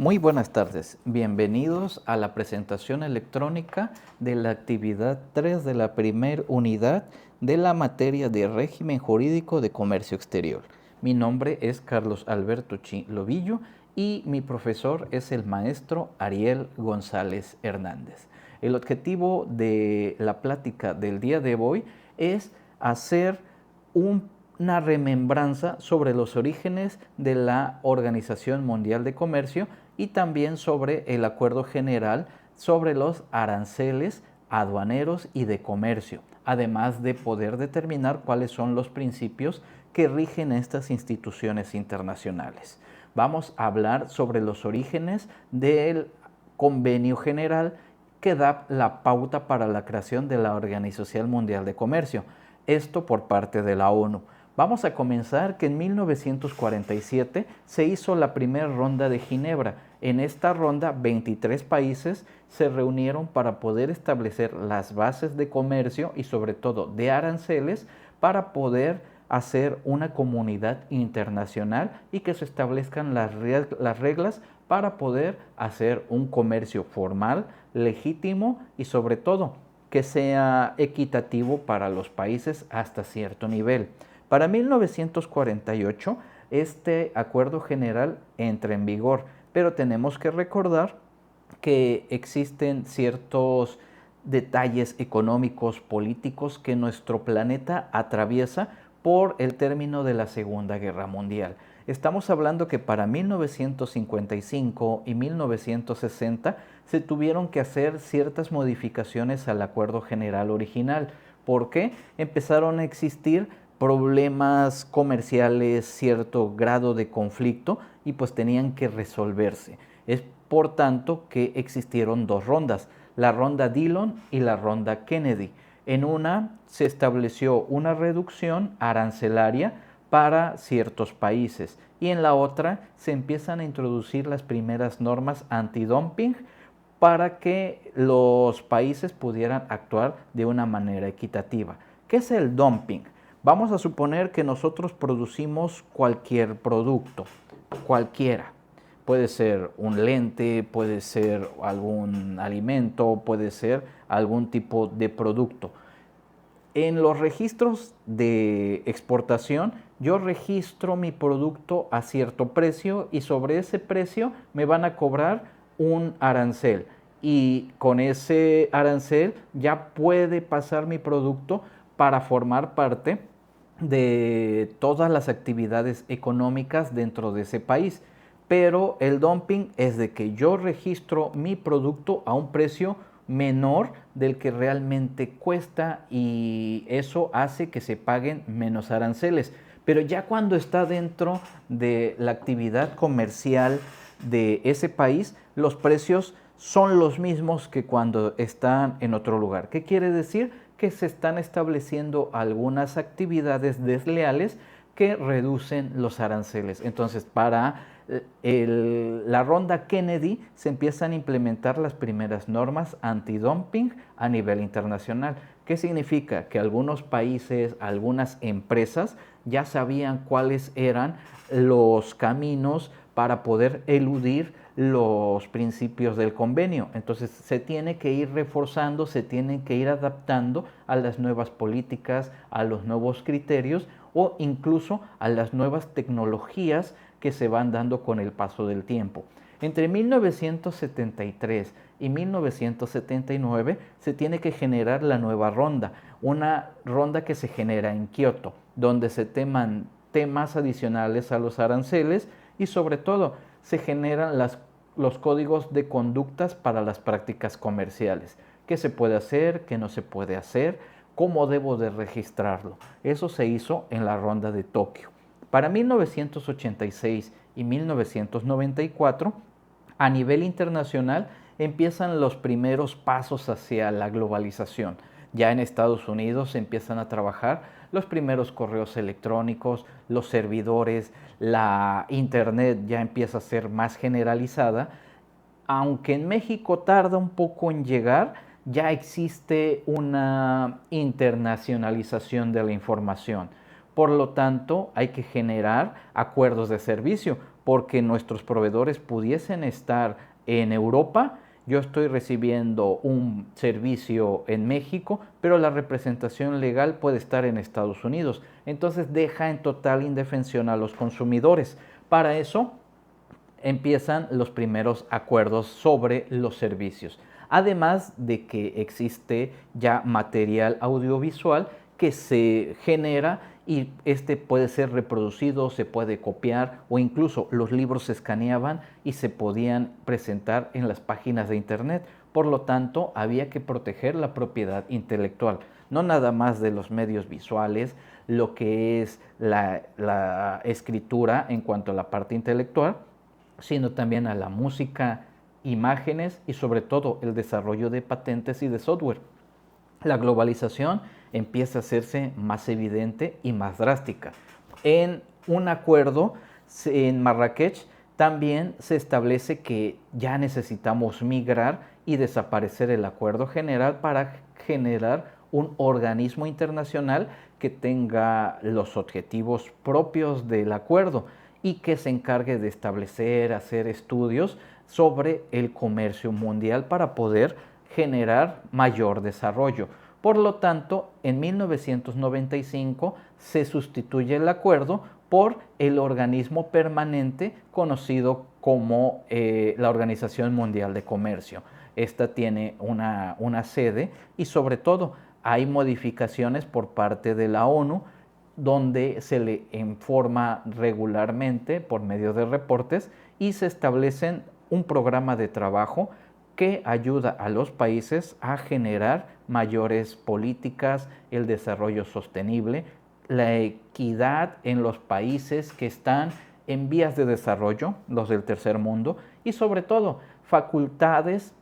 Muy buenas tardes, bienvenidos a la presentación electrónica de la actividad 3 de la primera unidad de la materia de régimen jurídico de comercio exterior. Mi nombre es Carlos Alberto Lovillo y mi profesor es el maestro Ariel González Hernández. El objetivo de la plática del día de hoy es hacer una remembranza sobre los orígenes de la Organización Mundial de Comercio y también sobre el Acuerdo General sobre los aranceles aduaneros y de comercio, además de poder determinar cuáles son los principios que rigen estas instituciones internacionales. Vamos a hablar sobre los orígenes del Convenio General que da la pauta para la creación de la Organización Mundial de Comercio, esto por parte de la ONU. Vamos a comenzar que en 1947 se hizo la primera ronda de Ginebra. En esta ronda 23 países se reunieron para poder establecer las bases de comercio y sobre todo de aranceles para poder hacer una comunidad internacional y que se establezcan las reglas para poder hacer un comercio formal, legítimo y sobre todo que sea equitativo para los países hasta cierto nivel. Para 1948, este acuerdo general entra en vigor, pero tenemos que recordar que existen ciertos detalles económicos, políticos que nuestro planeta atraviesa por el término de la Segunda Guerra Mundial. Estamos hablando que para 1955 y 1960 se tuvieron que hacer ciertas modificaciones al acuerdo general original. ¿Por qué? Empezaron a existir problemas comerciales, cierto grado de conflicto y pues tenían que resolverse. Es por tanto que existieron dos rondas, la ronda Dillon y la ronda Kennedy. En una se estableció una reducción arancelaria para ciertos países y en la otra se empiezan a introducir las primeras normas antidumping para que los países pudieran actuar de una manera equitativa. ¿Qué es el dumping? Vamos a suponer que nosotros producimos cualquier producto, cualquiera. Puede ser un lente, puede ser algún alimento, puede ser algún tipo de producto. En los registros de exportación, yo registro mi producto a cierto precio y sobre ese precio me van a cobrar un arancel. Y con ese arancel ya puede pasar mi producto para formar parte de todas las actividades económicas dentro de ese país. Pero el dumping es de que yo registro mi producto a un precio menor del que realmente cuesta y eso hace que se paguen menos aranceles. Pero ya cuando está dentro de la actividad comercial de ese país, los precios son los mismos que cuando están en otro lugar. ¿Qué quiere decir? Que se están estableciendo algunas actividades desleales que reducen los aranceles. Entonces, para la ronda Kennedy se empiezan a implementar las primeras normas antidumping a nivel internacional. ¿Qué significa? Que algunos países, algunas empresas ya sabían cuáles eran los caminos para poder eludir los principios del convenio. Entonces se tiene que ir reforzando, se tiene que ir adaptando a las nuevas políticas, a los nuevos criterios o incluso a las nuevas tecnologías que se van dando con el paso del tiempo. Entre 1973 y 1979 se tiene que generar la nueva ronda, una ronda que se genera en Kioto, donde se teman temas adicionales a los aranceles y sobre todo se generan los códigos de conductas para las prácticas comerciales. ¿Qué se puede hacer? ¿Qué no se puede hacer? ¿Cómo debo de registrarlo? Eso se hizo en la ronda de Tokio. Para 1986 y 1994, a nivel internacional, empiezan los primeros pasos hacia la globalización. Ya en Estados Unidos se empiezan a trabajar los primeros correos electrónicos, los servidores, la internet ya empieza a ser más generalizada. Aunque en México tarda un poco en llegar, ya existe una internacionalización de la información. Por lo tanto, hay que generar acuerdos de servicio, porque nuestros proveedores pudiesen estar en Europa. Yo estoy recibiendo un servicio en México, pero la representación legal puede estar en Estados Unidos. Entonces deja en total indefensión a los consumidores. Para eso empiezan los primeros acuerdos sobre los servicios. Además de que existe ya material audiovisual que se genera y este puede ser reproducido, se puede copiar o incluso los libros se escaneaban y se podían presentar en las páginas de internet. Por lo tanto, había que proteger la propiedad intelectual, no nada más de los medios visuales, lo que es la escritura en cuanto a la parte intelectual, sino también a la música, imágenes y sobre todo el desarrollo de patentes y de software. La globalización empieza a hacerse más evidente y más drástica. En un acuerdo en Marrakech también se establece que ya necesitamos migrar y desaparecer el acuerdo general para generar un organismo internacional que tenga los objetivos propios del acuerdo y que se encargue de establecer, hacer estudios sobre el comercio mundial para poder generar mayor desarrollo. Por lo tanto, en 1995 se sustituye el acuerdo por el organismo permanente conocido como la Organización Mundial de Comercio. Esta tiene una sede y sobre todo hay modificaciones por parte de la ONU donde se le informa regularmente por medio de reportes y se establecen un programa de trabajo que ayuda a los países a generar mayores políticas, el desarrollo sostenible, la equidad en los países que están en vías de desarrollo, los del tercer mundo, y sobre todo facultades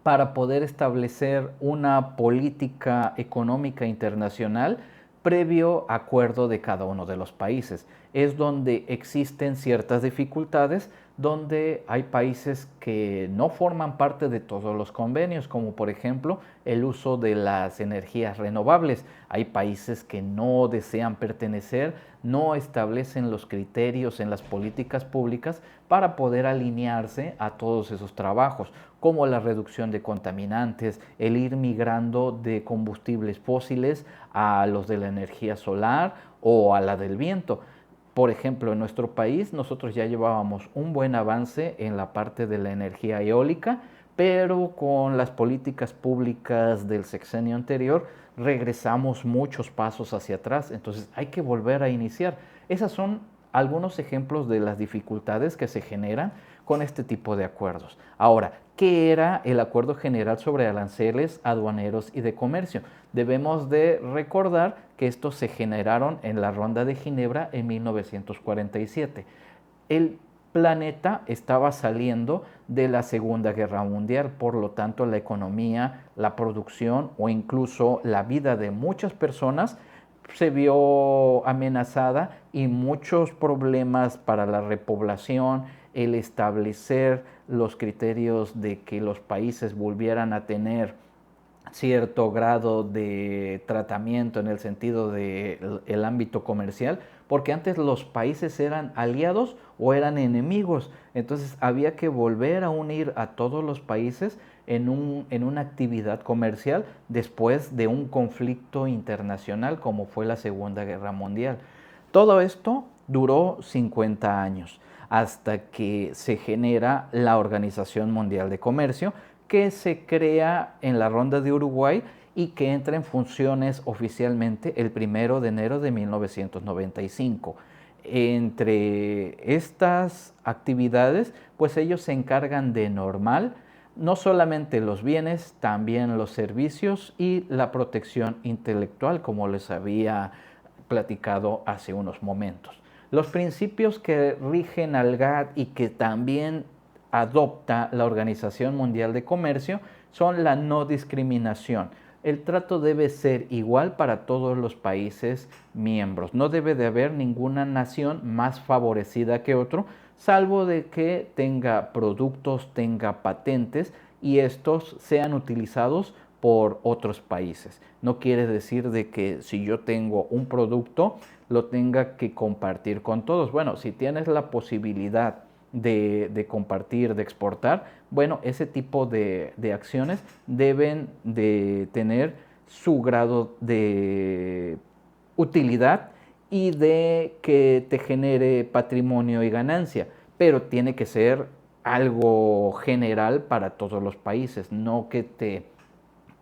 para poder establecer una política económica internacional previo acuerdo de cada uno de los países. Es donde existen ciertas dificultades, donde hay países que no forman parte de todos los convenios, como por ejemplo el uso de las energías renovables. Hay países que no desean pertenecer, no establecen los criterios en las políticas públicas para poder alinearse a todos esos trabajos, como la reducción de contaminantes, el ir migrando de combustibles fósiles a los de la energía solar o a la del viento. Por ejemplo, en nuestro país nosotros ya llevábamos un buen avance en la parte de la energía eólica, pero con las políticas públicas del sexenio anterior regresamos muchos pasos hacia atrás, entonces hay que volver a iniciar. Esos son algunos ejemplos de las dificultades que se generan con este tipo de acuerdos. Ahora, ¿qué era el Acuerdo General sobre Aranceles Aduaneros y de Comercio? Debemos de recordar que estos se generaron en la Ronda de Ginebra en 1947. El planeta estaba saliendo de la Segunda Guerra Mundial, por lo tanto la economía, la producción o incluso la vida de muchas personas se vio amenazada y muchos problemas para la repoblación, el establecer los criterios de que los países volvieran a tener cierto grado de tratamiento en el sentido del ámbito comercial, porque antes los países eran aliados o eran enemigos, entonces había que volver a unir a todos los países en una actividad comercial después de un conflicto internacional como fue la Segunda Guerra Mundial. Todo esto duró 50 años hasta que se genera la Organización Mundial de Comercio, que se crea en la Ronda de Uruguay y que entra en funciones oficialmente el 1 de enero de 1995. Entre estas actividades, pues ellos se encargan de normal no solamente los bienes, también los servicios y la protección intelectual, como les había platicado hace unos momentos. Los principios que rigen al GATT y que también adopta la Organización Mundial de Comercio son la no discriminación. El trato debe ser igual para todos los países miembros. No debe de haber ninguna nación más favorecida que otro, salvo de que tenga productos, tenga patentes y estos sean utilizados por otros países. No quiere decir de que si yo tengo un producto, lo tenga que compartir con todos. Bueno, si tienes la posibilidad de compartir, de exportar, bueno, ese tipo de acciones deben de tener su grado de utilidad y de que te genere patrimonio y ganancia, pero tiene que ser algo general para todos los países, no que te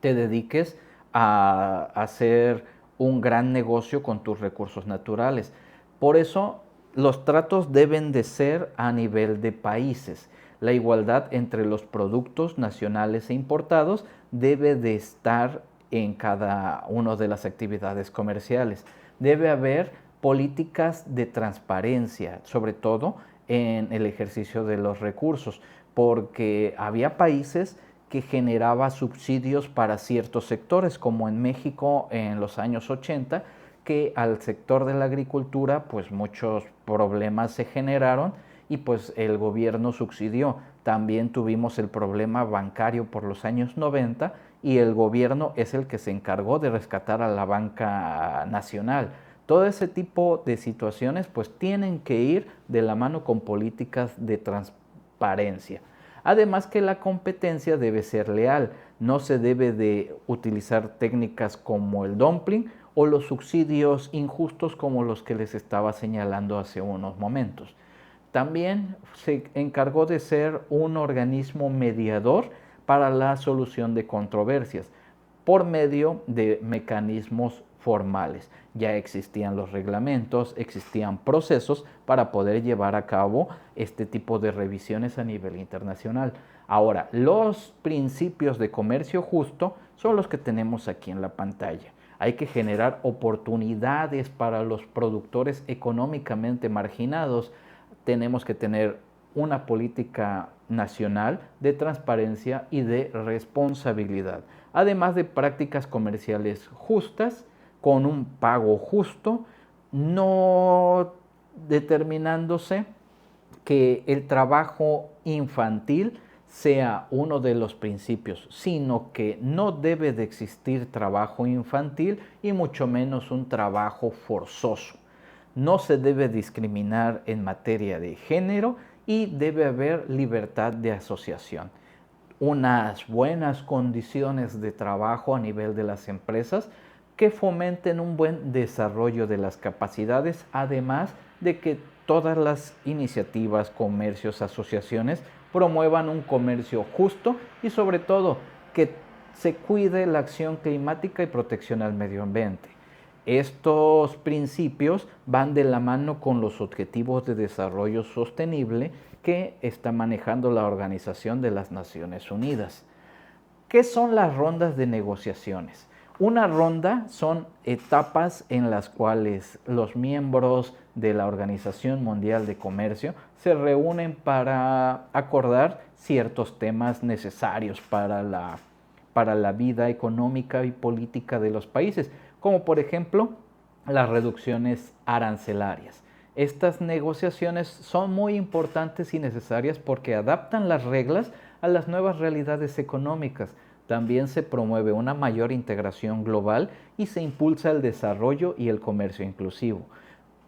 dediques a hacer un gran negocio con tus recursos naturales. Por eso los tratos deben de ser a nivel de países. La igualdad entre los productos nacionales e importados debe de estar en cada una de las actividades comerciales. Debe haber políticas de transparencia, sobre todo en el ejercicio de los recursos, porque había países que generaba subsidios para ciertos sectores, como en México en los años 80, que al sector de la agricultura pues muchos problemas se generaron y pues el gobierno subsidió. También tuvimos el problema bancario por los años 90 y el gobierno es el que se encargó de rescatar a la banca nacional. Todo ese tipo de situaciones pues tienen que ir de la mano con políticas de transparencia. Además que la competencia debe ser leal, no se debe de utilizar técnicas como el dumping o los subsidios injustos como los que les estaba señalando hace unos momentos. También se encargó de ser un organismo mediador para la solución de controversias por medio de mecanismos formales. Ya existían los reglamentos, existían procesos para poder llevar a cabo este tipo de revisiones a nivel internacional. Ahora, los principios de comercio justo son los que tenemos aquí en la pantalla. Hay que generar oportunidades para los productores económicamente marginados. Tenemos que tener una política nacional de transparencia y de responsabilidad, además de prácticas comerciales justas, con un pago justo, no determinándose que el trabajo infantil sea uno de los principios, sino que no debe de existir trabajo infantil y mucho menos un trabajo forzoso. No se debe discriminar en materia de género y debe haber libertad de asociación. Unas buenas condiciones de trabajo a nivel de las empresas que fomenten un buen desarrollo de las capacidades, además de que todas las iniciativas, comercios, asociaciones promuevan un comercio justo y sobre todo que se cuide la acción climática y protección al medio ambiente. Estos principios van de la mano con los objetivos de desarrollo sostenible que está manejando la Organización de las Naciones Unidas. ¿Qué son las rondas de negociaciones? Una ronda son etapas en las cuales los miembros de la Organización Mundial de Comercio se reúnen para acordar ciertos temas necesarios para la vida económica y política de los países, como por ejemplo las reducciones arancelarias. Estas negociaciones son muy importantes y necesarias porque adaptan las reglas a las nuevas realidades económicas. También se promueve una mayor integración global y se impulsa el desarrollo y el comercio inclusivo.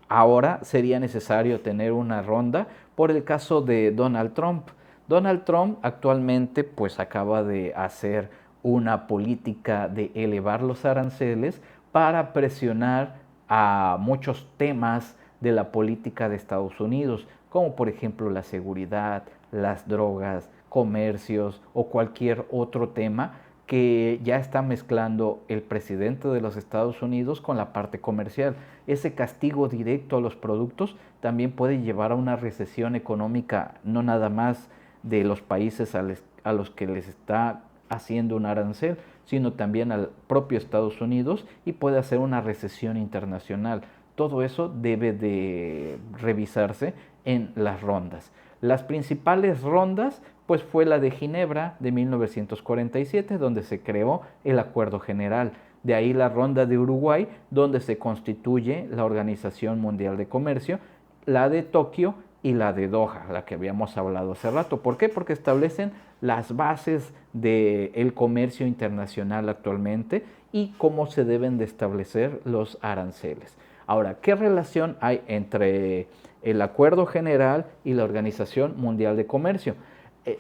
Ahora sería necesario tener una ronda por el caso de Donald Trump. Donald Trump actualmente pues acaba de hacer una política de elevar los aranceles para presionar a muchos temas de la política de Estados Unidos, como por ejemplo la seguridad, las drogas, comercios o cualquier otro tema que ya está mezclando el presidente de los Estados Unidos con la parte comercial. Ese castigo directo a los productos también puede llevar a una recesión económica, no nada más de los países a los que les está haciendo un arancel, sino también al propio Estados Unidos y puede hacer una recesión internacional. Todo eso debe de revisarse en las rondas. Las principales rondas pues fue la de Ginebra de 1947, donde se creó el Acuerdo General. De ahí la ronda de Uruguay, donde se constituye la Organización Mundial de Comercio, la de Tokio, y la de Doha, la que habíamos hablado hace rato. ¿Por qué? Porque establecen las bases del comercio internacional actualmente y cómo se deben de establecer los aranceles. Ahora, ¿qué relación hay entre el Acuerdo General y la Organización Mundial de Comercio?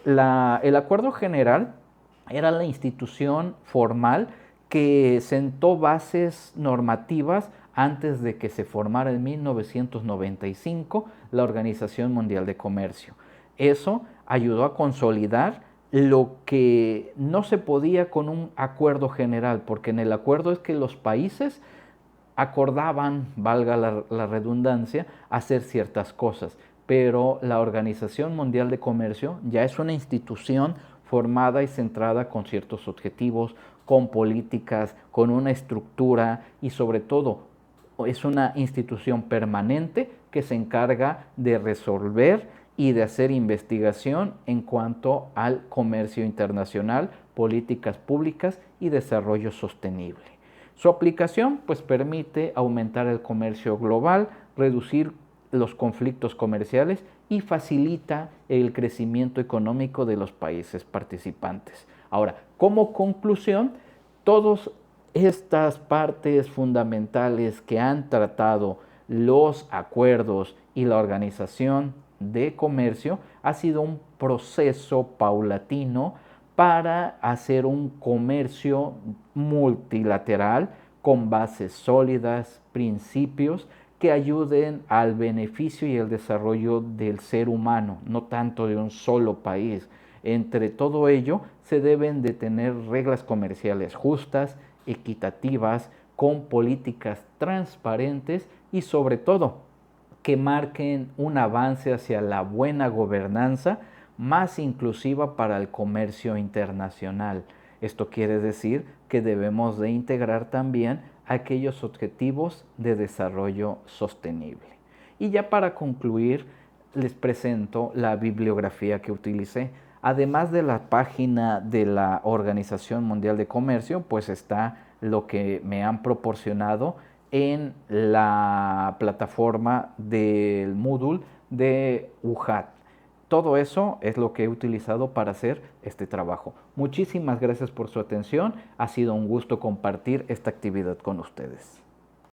El Acuerdo General era la institución formal que sentó bases normativas antes de que se formara en 1995 la Organización Mundial de Comercio. Eso ayudó a consolidar lo que no se podía con un acuerdo general, porque en el acuerdo es que los países acordaban, valga la redundancia, hacer ciertas cosas, pero la Organización Mundial de Comercio ya es una institución formada y centrada con ciertos objetivos, con políticas, con una estructura y sobre todo es una institución permanente que se encarga de resolver y de hacer investigación en cuanto al comercio internacional, políticas públicas y desarrollo sostenible. Su aplicación pues permite aumentar el comercio global, reducir los conflictos comerciales y facilita el crecimiento económico de los países participantes. Ahora, como conclusión, todas estas partes fundamentales que han tratado los acuerdos y la Organización de Comercio ha sido un proceso paulatino para hacer un comercio multilateral con bases sólidas, principios que ayuden al beneficio y el desarrollo del ser humano, no tanto de un solo país. Entre todo ello se deben de tener reglas comerciales justas, equitativas, con políticas transparentes y sobre todo que marquen un avance hacia la buena gobernanza más inclusiva para el comercio internacional. Esto quiere decir que debemos de integrar también aquellos objetivos de desarrollo sostenible. Y ya para concluir, les presento la bibliografía que utilicé. Además de la página de la Organización Mundial de Comercio, pues está lo que me han proporcionado en la plataforma del Moodle de UJAT. Todo eso es lo que he utilizado para hacer este trabajo. Muchísimas gracias por su atención. Ha sido un gusto compartir esta actividad con ustedes.